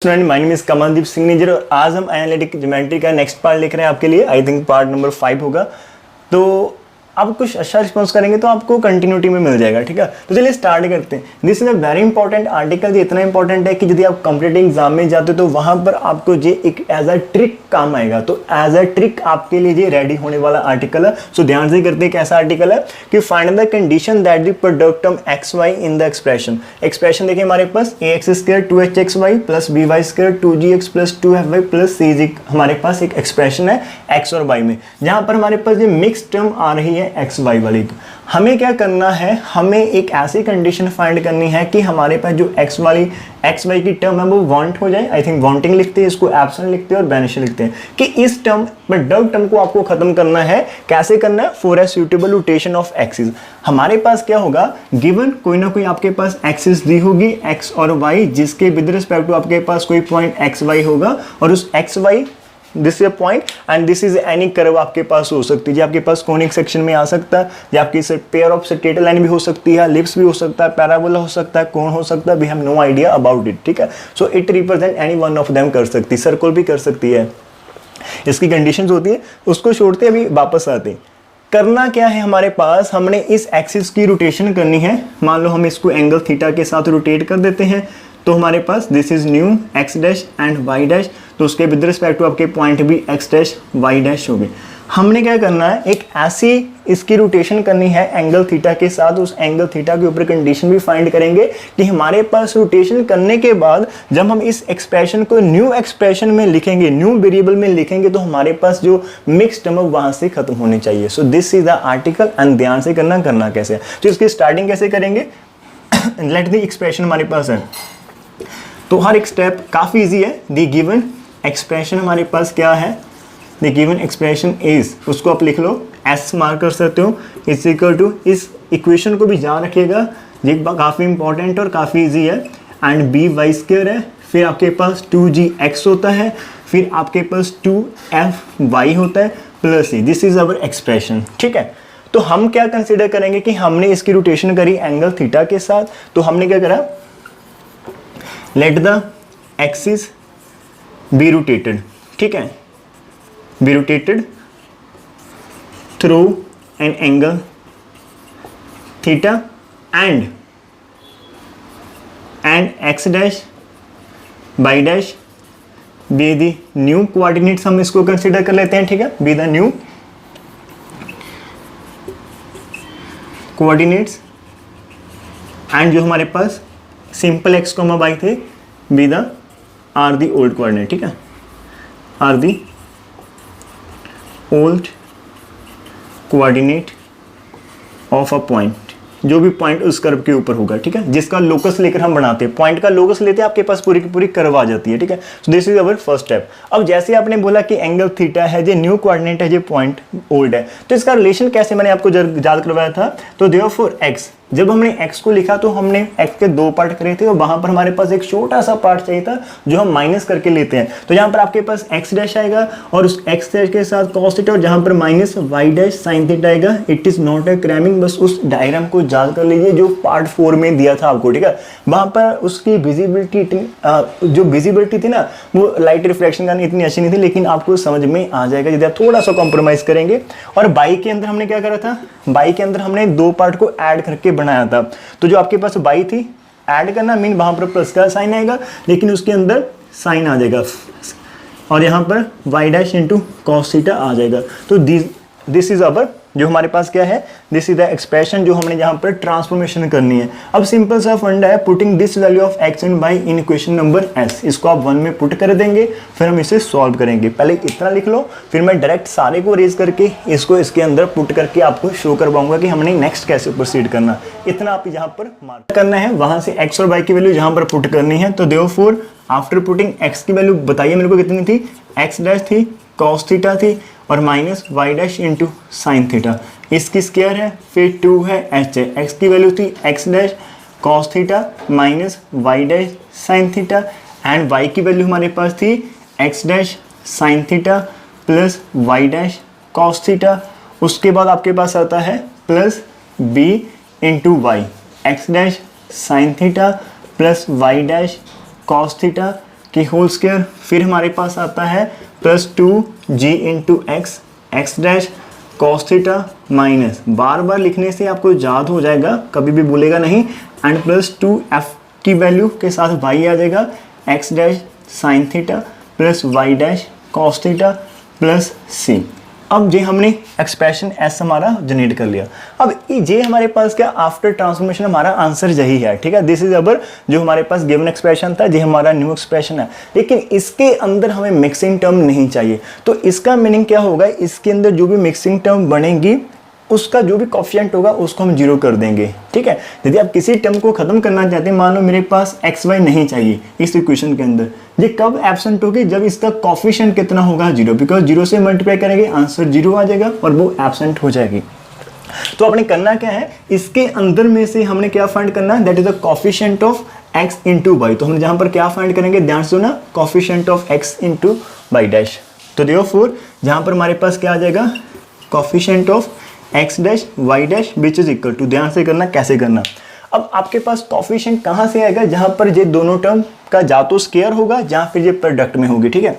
Student my name is Kamaldeep Singh निजर और आज हम एनालिटिक ज्योमेट्री का नेक्स्ट पार्ट लिख रहे हैं आपके लिए। आई थिंक पार्ट नंबर 5 होगा। तो आप कुछ अच्छा रिस्पॉन्स करेंगे तो आपको कंटिन्यूटी में मिल जाएगा। ठीक है, तो चलिए स्टार्ट करते हैं। This is a very important article. ये इतना इंपॉर्टेंट है कि यदि आप कॉम्पिटिटिव एग्जाम में जाते हो तो वहां पर आपको ये एक एज अ ट्रिक काम आएगा। तो एज अ ट्रिक आपके लिए ये रेडी होने वाला आर्टिकल है। सो ध्यान से करते हैं कैसा आर्टिकल है कि find the condition that the product term x y in the expression. Expression देखिए हमारे पास ax² 2hxy plus by² 2gx plus 2fy plus cg हमारे पास एक एक्सप्रेशन है एक्स और वाई में, जहां पर हमारे पास ये मिक्स टर्म आ रही है एक्स वाई वाली। हमें क्या करना है, हमें एक ऐसी कंडीशन फाइंड करनी है कि हमारे पास जो एक्स वाई की टर्म है वो वांट हो जाए। आई थिंक वांटिंग लिखते हैं, इसको एब्सेंट लिखते हैं और बेनिशियल लिखते हैं कि इस टर्म प्रोडक्ट टर्म को आपको खत्म करना है। कैसे करना है? For a suitable rotation of axis. हमारे पास क्या होगा, गिवन कोई ना कोई आपके पास एक्सिस दी होगी एक्स और वाई, जिसके विद रिस्पेक्ट टू आपके पास कोई पॉइंट एक्स वाई होगा और उस x why this is a point and this is any curve आपके पास हो सकती है। जो आपके पास कोनिक सेक्शन में आ सकता है, या आपकी पेयर ऑफ स्ट्रेट लाइन भी हो सकती है, लिप्स भी हो सकता है, पैराबोला हो सकता है, कोण हो सकता है। We have no idea about it. ठीक है, so it represent any one of them कर सकती है, सर्कल भी कर सकती है। इसकी कंडीशंस होती है, उसको छोड़ते अभी वापस आते हैं। करना क्या है हमारे पास, हमने इस एक्सिस की रोटेशन करनी है। मान लो हम इसको एंगल थीटा के साथ रोटेट कर देते हैं तो हमारे पास this is new x dash and y dash, तो उसके विद रिस्पेक्ट टू आपके पॉइंट भी एक्स डैश वाई डैश हो गए। हमने क्या करना है, एक ऐसी इसकी रोटेशन करनी है एंगल थीटा के साथ। उस एंगल थीटा के ऊपर कंडीशन भी फाइंड करेंगे कि हमारे पास रोटेशन करने के बाद जब हम इस एक्सप्रेशन को न्यू एक्सप्रेशन में लिखेंगे, न्यू वेरिएबल में लिखेंगे, तो हमारे पास जो मिक्स टर्म वहां से खत्म होने चाहिए। सो this is the article and ध्यान से करना कैसे, तो इसकी स्टार्टिंग कैसे करेंगे। लेट द एक्सप्रेशन हमारे पास है, तो हर एक स्टेप काफी इजी है। द गिवन एक्सप्रेशन हमारे पास क्या है, द गिवन एक्सप्रेशन इज, उसको आप लिख लो, एस मार्क कर सकते हो, इज इक्वल टू, इस इक्वेशन को भी ध्यान रखिएगा, ये काफी इंपॉर्टेंट और काफी इजी है। एंड बी वाई स्क्वायर है, फिर आपके पास 2gx होता है, फिर आपके पास 2fy होता है plus E. This is our expression. ठीक है, तो हम क्या कंसिडर करेंगे कि हमने इसकी रोटेशन करी एंगल थीटा के साथ, तो हमने क्या करा, let the axis be rotated. ठीक है, be rotated through an angle theta and x dash y dash be the new coordinates, हम इसको कंसिडर कर लेते हैं। ठीक है, be the new coordinates and जो हमारे पास सिंपल एक्स कोमा वाई थे, be the are the old coordinate. ठीक है, are the old coordinate of a point, जो भी पॉइंट उस कर्व के ऊपर होगा। ठीक है, जिसका लोकस लेकर हम बनाते हैं, पॉइंट का लोकस लेते हैं, आपके पास पूरी की पूरी कर्व आ जाती है। ठीक है, so this is our first step. अब जैसे आपने बोला कि एंगल थीटा है, जो न्यू कोऑर्डिनेट है, जो पॉइंट ओल्ड है, तो इसका रिलेशन कैसे मैंने आपको याद करवाया था। तो देयरफॉर एक्स, जब हमने x को लिखा तो हमने x के दो पार्ट करे थे और वहां पर हमारे पास एक छोटा सा पार्ट चाहिए था जो हम माइनस करके लेते हैं। तो यहाँ पर आपके पास x डैश आएगा और उस x डैश के साथ cos थीटा, और जहां पर minus y dash sin theta आएगा। It is not a cramming, बस उस डायग्राम को याद कर लीजिए जो पार्ट 4 में दिया था आपको। ठीक है, वहां पर उसकी विजिबिलिटी, जो विजिबिलिटी थी ना, वो लाइट रिफ्लेक्शन का इतनी अच्छी नहीं थी, लेकिन आपको समझ में आ जाएगा यदि आप थोड़ा सा कॉम्प्रोमाइज करेंगे। और बाई के अंदर हमने क्या करा था, बाई के अंदर हमने दो पार्ट को ऐड करके बनाया था। तो जो आपके पास बाई थी, ऐड करना मीन वहां पर प्लस का साइन आएगा, लेकिन उसके अंदर साइन आ जाएगा और यहाँ पर y dash into cos theta आ जाएगा। तो दिस इज अवर, जो हमारे पास क्या है, दिस इज द एक्सप्रेशन जो हमने यहाँ पर ट्रांसफॉर्मेशन करनी है। अब सिंपल सा फंडा है, putting this value of x and y in equation number s। इसको आप 1 में पुट कर देंगे, फिर हम इसे सॉल्व करेंगे। पहले इतना लिख लो, फिर मैं डायरेक्ट सारे को रेज करके इसको इसके अंदर पुट करके आपको शो करवाऊंगा कि हमने नेक्स्ट कैसे प्रोसीड करना। इतना आप यहाँ पर मार्क करना है, वहां से एक्स और वाई की वैल्यू यहाँ पर पुट करनी है। तो देयरफॉर आफ्टर पुटिंग एक्स की वैल्यू बताइए मेरे को कितनी थी, एक्स डैश थी, कॉस थीटा थी और minus y dash into sine theta. इसकी स्क्वायर है, फिर 2 है, एच है। एक्स की वैल्यू थी x dash cos theta minus y dash sine theta, and y की वैल्यू हमारे पास थी x dash sine theta plus y dash cos theta. उसके बाद आपके पास आता है plus b into y, x dash sine theta plus y dash cos theta की होल स्क्वायर, फिर हमारे पास आता है plus 2g into x x dash cos theta minus, बार बार लिखने से आपको याद हो जाएगा, कभी भी भूलेगा नहीं, एंड प्लस 2f की वैल्यू के साथ y आ जाएगा x dash sine theta plus y dash cos theta plus c। अब ये हमने एक्सप्रेशन एस हमारा जनरेट कर लिया। अब ये हमारे पास क्या आफ्टर ट्रांसफॉर्मेशन हमारा आंसर यही है, ठीक है। दिस इज अवर जो हमारे पास गिवन एक्सप्रेशन था, ये हमारा न्यू एक्सप्रेशन है, लेकिन इसके अंदर हमें मिक्सिंग टर्म नहीं चाहिए। तो इसका मीनिंग क्या होगा, इसके अंदर जो भी मिक्सिंग टर्म बनेगी उसका जो भी कॉफिशिएंट होगा उसको हम जीरो कर देंगे, ठीक है। यदि आप किसी टर्म को खत्म करना चाहते हैं, मान लो मेरे पास एक्स वाई नहीं चाहिए इस इक्वेशन के अंदर, ये कब एब्सेंट होगी, जब इसका कॉफिशिएंट कितना होगा जीरो, बिकॉज जीरो से मल्टीप्लाई करेंगे आंसर जीरो आ जाएगा और वो एब्सेंट हो जाएगी। तो आपने करना क्या है, इसके अंदर में से हमने क्या फाइंड करना है, that is the coefficient of x into y. तो हम जहां पर क्या फाइंड करेंगे, ध्यान से सुना, coefficient of x into y dash. तो देयरफॉर जहां पर हमारे पास क्या आ जाएगा, coefficient of x dash y dash which is equal to, ध्यान से करना कैसे करना। अब आपके पास कॉफिशिएंट कहाँ से आएगा, जहां पर ये दोनों टर्म का जा तो स्क्वायर होगा या फिर ये प्रोडक्ट में होगी, ठीक है।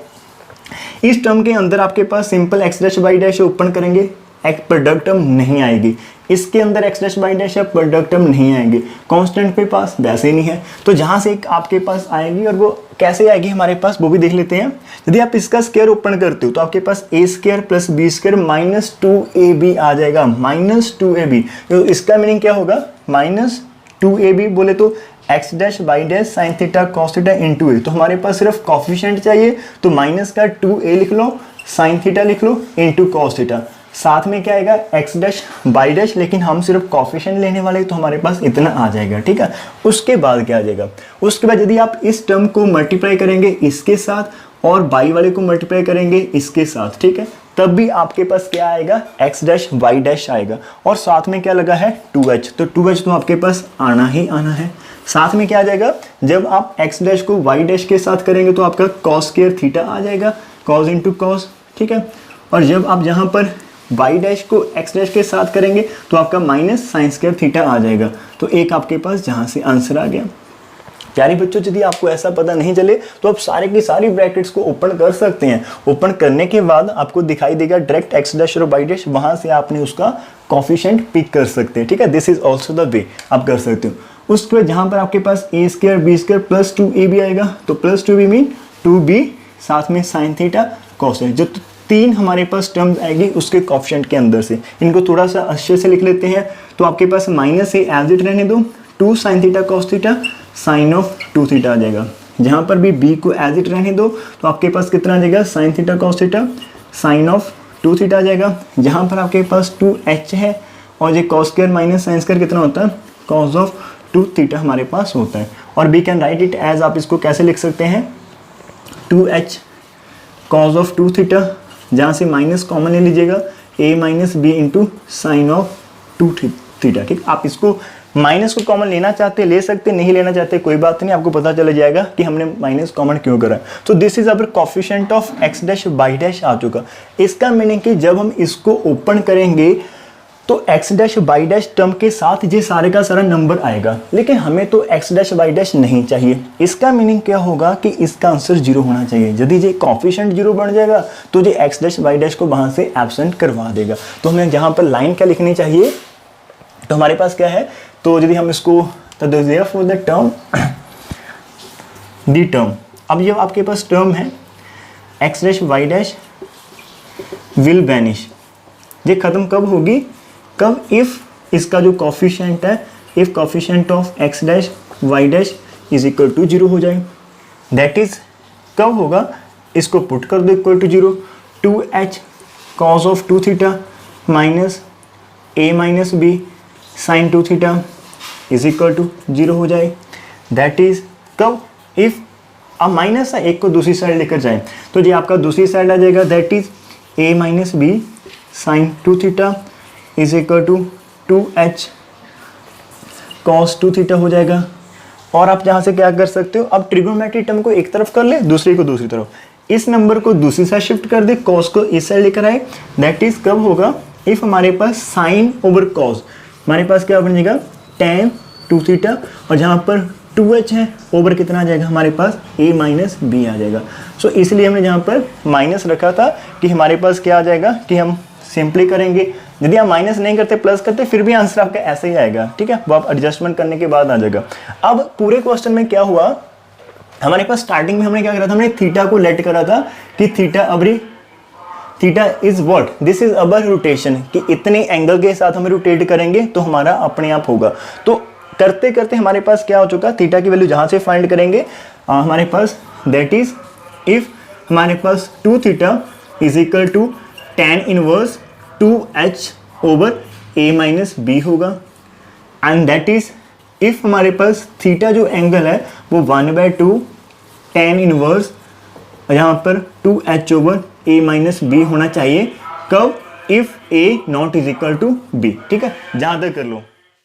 इस टर्म के अंदर आपके पास simple x dash y dash open करेंगे, एक प्रोडक्ट टर्म नहीं आएगी, इसके अंदर एक्स डैश वाई डैश या प्रोडक्ट टर्म नहीं आएंगे, कांस्टेंट पे पास वैसे ही नहीं है, तो जहां से एक आपके पास आएगी और वो कैसे आएगी हमारे पास वो भी देख लेते हैं। यदि आप इसका स्क्वायर ओपन करते हो तो आपके पास a square plus b square minus 2ab आ जाएगा, माइनस 2ab। तो इसका मीनिंग क्या होगा, माइनस 2ab बोले तो x dash y dash sine theta cos theta into a. तो हमारे पास सिर्फ कॉफिशिएंट चाहिए, तो माइनस का 2a लिख लो, साइन थीटा लिख लो इंटू कॉस थीटा, साथ में क्या आएगा एक्स डैश वाई डैश, लेकिन हम सिर्फ कॉफिशिएंट लेने वाले तो हमारे पास इतना आ जाएगा, ठीक है। उसके बाद क्या आ जाएगा, उसके बाद यदि आप इस टर्म को मल्टीप्लाई करेंगे इसके साथ और बाई वाले को मल्टीप्लाई करेंगे इसके साथ, ठीक है, तब भी आपके पास क्या आएगा, एक्स डैश वाई डैश आएगा, और साथ में क्या लगा है 2h, तो 2h तो आपके पास आना ही आना है। साथ में क्या आ जाएगा, जब आप एक्स डैश को वाई डैश के साथ करेंगे तो आपका कॉस स्क्वायर थीटा आ जाएगा, कॉस इंटू कॉस, ठीक है। और जब आप यहाँ पर वाई डैश को एक्स डैश के साथ करेंगे तो आपका माइनस साइन स्क्वायर थीटा आ जाएगा। तो एक आपके पास जहाँ से आंसर आ गया। प्यारे बच्चों, यदि आपको ऐसा पता नहीं चले तो आप सारे की सारी ब्रैकेट्स को ओपन कर सकते हैं। ओपन करने के बाद आपको दिखाई देगा डायरेक्ट एक्स डैश और वाई डैश, वहाँ से आपने उसका कॉफिशिएंट पिक कर सकते हैं, ठीक है। This is also the way आप कर सकते हो। उसके बाद जहाँ पर आपके पास a square b square plus 2ab आएगा, तो प्लस 2b मीन 2b साथ में साइन थीटा कॉस है, जो तीन हमारे पास टर्म्स आएगी उसके कॉफिशिएंट के अंदर से। इनको थोड़ा सा अच्छे से लिख लेते हैं। तो आपके पास माइनस ए एज इट रहने दो, 2 sine theta cos theta sine of 2 theta आ जाएगा। जहाँ पर भी b को एज इट रहने दो तो आपके पास कितना आ जाएगा, sine theta cos theta sine of 2 theta आ जाएगा। जहाँ पर आपके पास 2h है और ये cos square minus sine square कितना होता है, कॉस ऑफ 2 थीटा हमारे पास होता है। और we can write it as, आप इसको कैसे लिख सकते हैं, 2h कॉस ऑफ 2 थीटा, जहाँ से माइनस कॉमन ले लीजिएगा, a minus b into sine of 2 theta, ठीक। आप इसको माइनस को कॉमन लेना चाहते ले सकते, नहीं लेना चाहते कोई बात नहीं, आपको पता चल जाएगा कि हमने माइनस कॉमन क्यों करा। तो this is our coefficient of x dash y dash आ चुका। इसका मीनिंग कि जब हम इसको ओपन करेंगे तो x dash y dash term के साथ ये सारे का सारा नंबर आएगा, लेकिन हमें तो एक्स डैश वाई डैश नहीं चाहिए। इसका मीनिंग क्या होगा कि इसका आंसर जीरो होना चाहिए। यदि ये कॉफिशिएंट जीरो बन जाएगा तो ये एक्स डैश वाई डैश को वहाँ से एब्सेंट करवा देगा। तो हमें जहाँ पर लाइन क्या लिखनी चाहिए, तो हमारे पास क्या है, तो यदि हम इसको for the term the term, अब ये आपके पास टर्म है x dash y dash will vanish. ये खत्म कब होगी, कब, इफ इसका जो कॉफिशिएंट है, if coefficient of x dash y dash is equal to zero हो जाए। दैट इज कब होगा, इसको पुट कर दो equal to zero, 2h cos of 2 theta minus a minus b sine 2 theta is equal to zero हो जाए। That is कब, इफ अब माइनस है एक को दूसरी साइड लेकर जाए तो ये आपका दूसरी साइड आ जाएगा, that is a minus b sine 2 theta is equal to 2h cos 2 theta हो जाएगा। और आप जहाँ से क्या कर सकते हो, अब ट्रिग्नोमेट्री टर्म को एक तरफ कर ले, दूसरे को दूसरी तरफ, इस नंबर को दूसरी साइड शिफ्ट कर दे, कॉस को इस साइड लेकर आए। दैट इज कब होगा, इफ हमारे पास साइन ओवर कॉस, हमारे पास क्या बनेगा tan 2 थीटा, और जहाँ पर 2h है, ओवर कितना आ जाएगा हमारे पास a माइनस बी आ जाएगा। सो इसलिए हमने यहाँ पर माइनस रखा था कि हमारे पास क्या आ जाएगा कि हम सिंपली करेंगे, यदि आप माइनस नहीं करते प्लस करते फिर भी आंसर आपका ऐसे ही आएगा, ठीक है, वो आप एडजस्टमेंट करने के बाद आ जाएगा। अब पूरे क्वेश्चन में क्या हुआ, हमारे पास स्टार्टिंग में हमने क्या करा था, हमने थीटा को लेट करा था कि theta is what, this is our rotation, कि इतने एंगल के साथ हमें रोटेट करेंगे तो हमारा अपने आप होगा। तो करते करते हमारे पास क्या हो चुका, थीटा की वैल्यू जहां से फाइंड करेंगे हमारे पास दैट इज इफ हमारे पास 2 theta is equal to tan inverse 2h over a minus b होगा, एंड दैट इज इफ हमारे पास थीटा जो एंगल है वो 1/2 tan इनवर्स यहाँ पर 2h over a minus B होना चाहिए, कब, if a not is equal to b, ठीक है, जहां तक कर लो।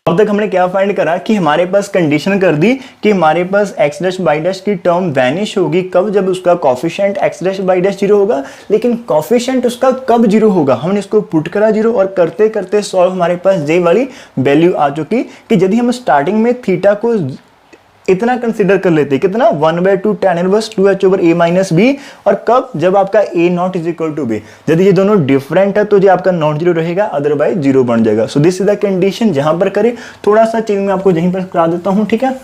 अब तक हमने क्या फाइंड करा कि हमारे पास कंडीशन कर दी कि हमारे पास x डैश बाई डैश की टर्म वैनिश होगी, कब, जब उसका coefficient x dash y dash 0 होगा, लेकिन कोफिशिएंट उसका कब 0 होगा, हमने इसको पुट करा 0 और करते करते सॉल्व हमारे पास ये वाली वैल्यू आ चुकी कि यदि हम स्टार्टिंग में थीटा को इतना कंसिडर कर लेते, कितना, 1/2 tan inverse 2h over a minus b, और कब, जब आपका a not is equal to b, यदि ये दोनों डिफरेंट है तो ये आपका नॉट जीरो रहेगा, अदरवाइज 0 बन जाएगा। सो दिस इज द कंडीशन जहां पर करें, थोड़ा सा चीज मैं आपको यहीं पर करा देता हूं, ठीक है,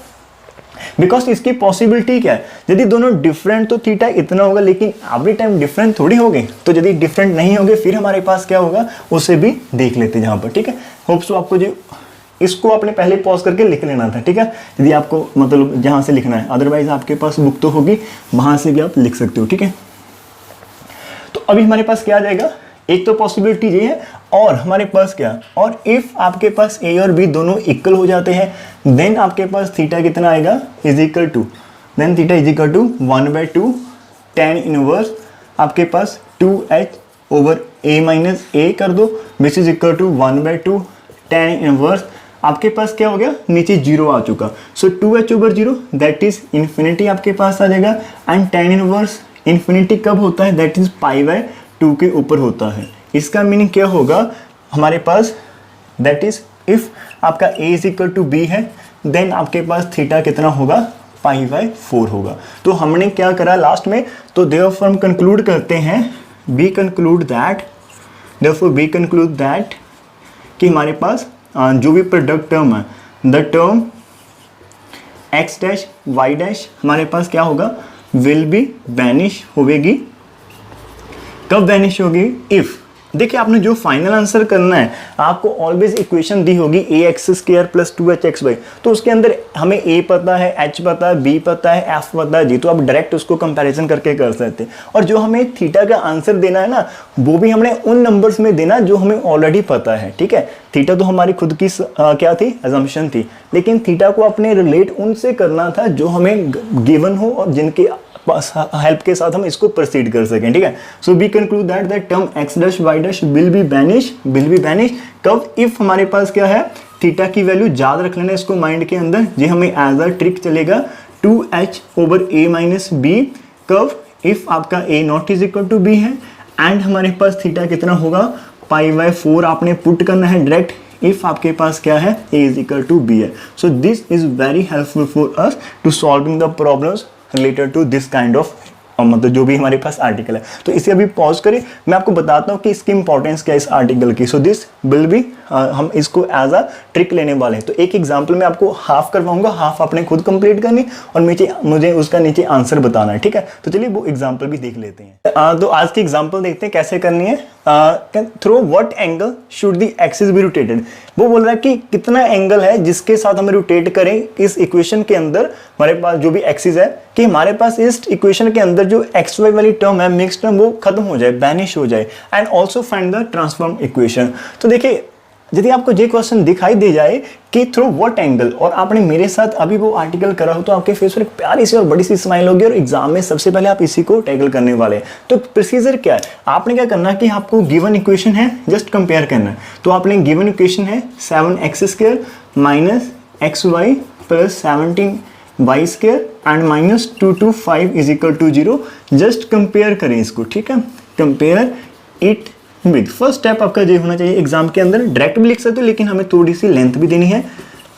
बिकॉज इसकी पॉसिबिलिटी क्या है, यदि दोनों डिफरेंट तो थीटा इतना होगा, लेकिन एवरी टाइम डिफरेंट थोड़ी होंगे, तो यदि डिफरेंट नहीं होंगे फिर हमारे पास क्या होगा उसे भी देख लेते हैं जहां पर, ठीक है। होप सो आपको जो इसको आपने पहले पॉज करके लिख लेना था, ठीक है, यदि आपको मतलब जहां से लिखना है, अदरवाइज आपके पास बुक तो होगी, वहां से भी आप लिख सकते हो, ठीक है। तो अभी हमारे पास क्या आ जाएगा, एक तो पॉसिबिलिटी ये है, और हमारे पास क्या, और इफ आपके पास a और b दोनों इक्वल हो जाते हैं, देन आपके पास थीटा कितना आएगा, is equal to, then theta is equal to 1/2 tan inverse आपके पास 2h over a minus a कर दो, which is equal to 1/2 tan inverse आपके पास क्या हो गया, नीचे 0 आ चुका, so 2h over 0 that is infinity आपके पास आ जाएगा, एंड tan इनवर्स इन्फिनिटी कब होता है, दैट इज π/2 के ऊपर होता है। इसका मीनिंग क्या होगा हमारे पास, दैट इज इफ आपका a is equal to b है, देन आपके पास थीटा कितना होगा, π/4 होगा। तो हमने क्या करा लास्ट में, तो देयरफॉर हम कंक्लूड करते हैं, वी कंक्लूड दैट कि हमारे पास जो भी प्रोडक्ट टर्म है, the term x dash y dash हमारे पास क्या होगा, विल बी वैनिश होगी, कब वैनिश होगी, इफ, देखिए आपने जो फाइनल आंसर करना है, आपको ऑलवेज इक्वेशन दी होगी ax² प्लस 2hxy, तो उसके अंदर हमें a पता है, h पता है, b पता है, f पता है, जी, तो आप डायरेक्ट उसको कंपैरिजन करके कर सकते हैं। और जो हमें थीटा का आंसर देना है ना, वो भी हमने उन नंबर्स में देना जो हमें ऑलरेडी पता है, ठीक है। थीटा तो हमारी खुद की क्या थी, अजम्पशन थी, लेकिन थीटा को अपने रिलेट उनसे करना था जो हमें गिवन हो और जिनके हेल्प के साथ हम इसको प्रोसीड कर सकें, ठीक है। So we conclude that the term x dash y dash will be vanish कब, इफ हमारे पास क्या है, थीटा की वैल्यू याद रख लेना इसको माइंड के अंदर, ये हमें एज अ ट्रिक चलेगा, 2h over a minus b, कब, इफ आपका a not is equal to b है, एंड हमारे पास थीटा कितना होगा, π/4 आपने पुट करना है डायरेक्ट, इफ आपके पास क्या है, a is equal to b है। So this is very helpful for us to solving the problems related to this kind of, मतलब जो भी हमारे पास आर्टिकल है। तो इसे अभी पॉज करें, मैं आपको बताता हूँ कि इसकी इंपॉर्टेंस क्या है इस आर्टिकल की। सो दिस विल बी, हम इसको एज अ ट्रिक लेने वाले हैं। तो एक एग्जांपल में आपको हाफ करवाऊंगा, हाफ आपने खुद कंप्लीट करनी और मुझे उसका नीचे आंसर बताना है, ठीक है। तो चलिए वो एग्जांपल भी देख लेते हैं। तो आज की एग्जांपल देखते हैं कैसे करनी है। Through what angle should the axis be rotated, वो बोल रहा है कि कितना एंगल है जिसके साथ हमें रोटेट करें इस इक्वेशन के अंदर, हमारे पास जो भी एक्सिस है, कि हमारे पास इस इक्वेशन के अंदर जो एक्स वाई वाली टर्म है, मिक्स टर्म, वो खत्म हो जाए, बैनिश हो जाए, and also find the transform equation. तो देखिए, यदि आपको ये क्वेश्चन दिखाई दे जाए कि थ्रू व्हाट एंगल, और आपने मेरे साथ अभी वो आर्टिकल करा हो, तो आपके फेस पर एक प्यारी सी और बड़ी सी स्माइल होगी, और एग्जाम में सबसे पहले आप इसी को टैकल करने वाले हैं। तो प्रोसीजर क्या है, आपने क्या करना है कि आपको गिवन इक्वेशन है, जस्ट कंपेयर करना है। तो आपने गिवन इक्वेशन है 7x² minus xy plus 17y² and minus 2 to 5 is equal to 0। Just compare करें इसको, ठीक है, compare it with. First step आपका ये होना चाहिए, एग्जाम के अंदर डायरेक्ट भी लिख सकते हो, लेकिन हमें थोड़ी सी लेंथ भी देनी है।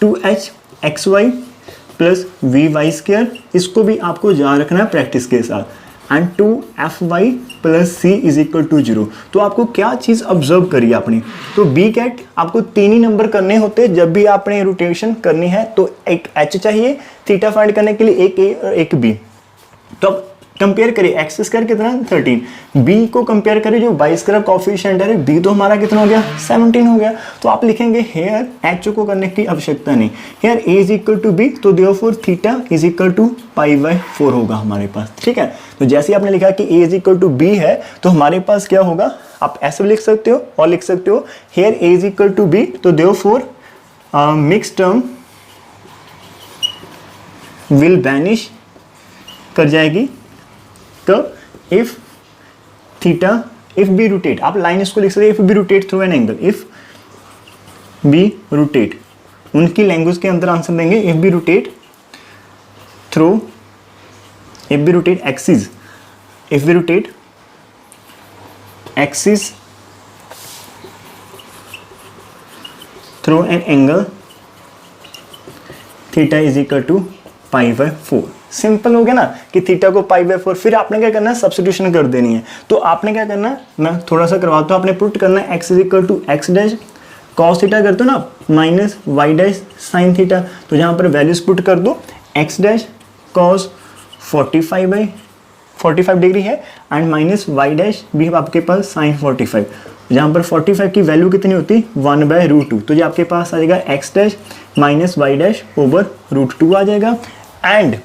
2h xy plus b y square, इसको भी आपको याद रखना है प्रैक्टिस के साथ, and 2fy plus c is equal to 0। तो आपको क्या चीज़ ऑब्जर्व करी आपने, तो बी कैट आपको 3 ही नंबर करने होते हैं जब भी आपने रोटेशन करनी है। तो एक h चाहिए थीटा फाइंड करने के लिए, एक a और एक b। तो अब कंपेयर करिए, एक्स स्क्वायर कितना 13, बी को कंपेयर करिए जो वाई स्क्वायर कोफिशिएंट है, बी तो हमारा कितना हो गया 17 हो गया। तो आप लिखेंगे हेयर एच को करने की आवश्यकता नहीं, here A is equal to B, तो therefore theta is equal to π/4 होगा हमारे पास, ठीक है। तो जैसे ही आपने लिखा कि ए इज इक्वल टू बी है, तो हमारे पास क्या होगा, आप ऐसे भी लिख सकते हो और लिख सकते हो here A is equal to B, तो therefore mix term will vanish कर जाएगी। तो if theta if B rotate, आप लाइन इसको लिख सकते हैं, if B rotate through an angle, if B rotate, उनकी लैंग्वेज के अंदर आंसर देंगे if B rotate through, if B rotate axis, if B rotate axis through an angle theta is equal to π/4। Simple हो गया ना कि theta को π/4, फिर आपने क्या करना है सब्स्टिट्यूशन कर देनी है। तो आपने क्या करना है, मैं थोड़ा सा करवाता हूँ, आपने पुट करना है x is equal to x dash cos theta करते हो ना minus y dash sine theta, तो जहाँ पर वैल्यूज पुट कर दो x डैश कॉस 45 डिग्री है एंड माइनस वाई डैश भी है आपके पास साइन 45, जहाँ पर 45 की वैल्यू कितनी होती है 1/√2, तो ये आपके पास आ जाएगा x dash minus y dash over √2 आ जाएगा। एंड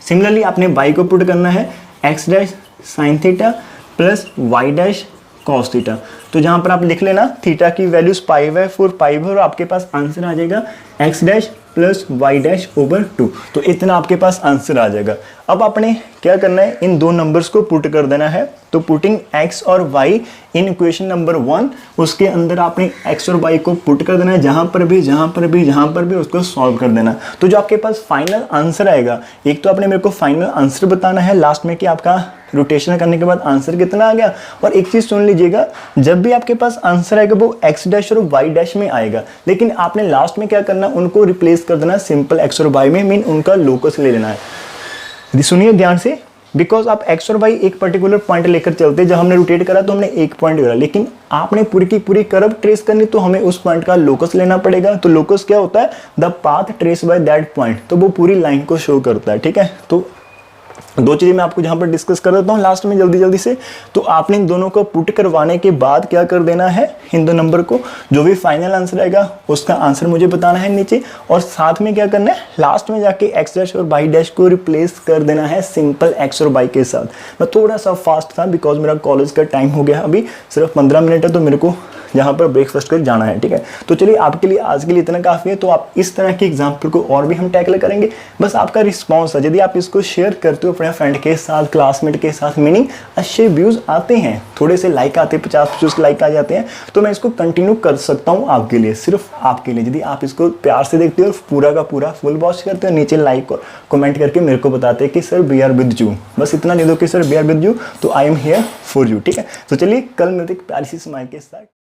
सिमिलरली आपने y को पुट करना है x dash sine theta plus y dash cos theta, तो जहाँ पर आप लिख लेना थीटा की वैल्यूज π/4 आपके पास आंसर आ जाएगा x dash plus y dash over 2, तो इतना आपके पास आंसर आ जाएगा। अब आपने क्या करना है, इन दो नंबर्स को पुट कर देना है। तो पुटिंग x और y इन इक्वेशन नंबर 1, उसके अंदर आपने x और y को पुट कर देना है, जहाँ पर भी उसको सॉल्व कर देना। तो जो आपके पास फाइनल आंसर आएगा, एक तो आपने मेरे को फाइनल आंसर बताना है लास्ट में कि आपका रोटेशन करने के बाद आंसर कितना आ गया। और एक चीज़ सुन लीजिएगा, जब भी आपके पास आंसर आएगा वो x डैश और y डैश में आएगा, लेकिन आपने लास्ट में क्या करना, उनको रिप्लेस कर देना सिंपल x और y में, मीन उनका लोकस ले लेना है। सुनिए ध्यान से, बिकॉज आप x और y एक पर्टिकुलर पॉइंट लेकर चलते हैं, जब हमने रोटेट करा तो हमने एक पॉइंट करा, लेकिन आपने पूरी की पूरी कर्व ट्रेस करनी, तो हमें उस पॉइंट का लोकस लेना पड़ेगा। तो लोकस क्या होता है, the path trace by that point, तो वो पूरी लाइन को शो करता है, ठीक है। तो दो चीज़ें मैं आपको जहाँ पर डिस्कस कर देता हूँ लास्ट में जल्दी से। तो आपने इन दोनों को पुट करवाने के बाद क्या कर देना है, इन दो नंबर को, जो भी फाइनल आंसर आएगा उसका आंसर मुझे बताना है नीचे, और साथ में क्या करना है, लास्ट में जाके x डैश और y डैश को रिप्लेस कर देना है सिंपल x और y के साथ। मैं थोड़ा सा फास्ट था बिकॉज मेरा कॉलेज का टाइम हो गया, अभी सिर्फ 15 मिनट है, तो मेरे को यहाँ पर ब्रेकफास्ट कर जाना है, ठीक है। तो चलिए आपके लिए आज के लिए इतना काफ़ी है। तो आप इस तरह के एग्जाम्पल को और भी हम टैकल करेंगे, बस आपका रिस्पॉन्स है। यदि आप इसको शेयर करते हो अपने फ्रेंड के साथ, क्लासमेट के साथ, मीनिंग अच्छे व्यूज़ आते हैं, थोड़े से लाइक आते हैं, 50 लाइक आ जाते हैं, तो मैं इसको कंटिन्यू कर सकता हूँ आपके लिए, सिर्फ आपके लिए। यदि आप इसको प्यार से देखते हो, पूरा का पूरा फुल वॉच करते हो, नीचे लाइक और कमेंट करके मेरे को बताते हैं कि sir we are with you, बस इतना दे दो कि sir we are with you, तो I am here for you, ठीक है। तो चलिए कल मिलते एक प्यारी सी स्माइल के साथ।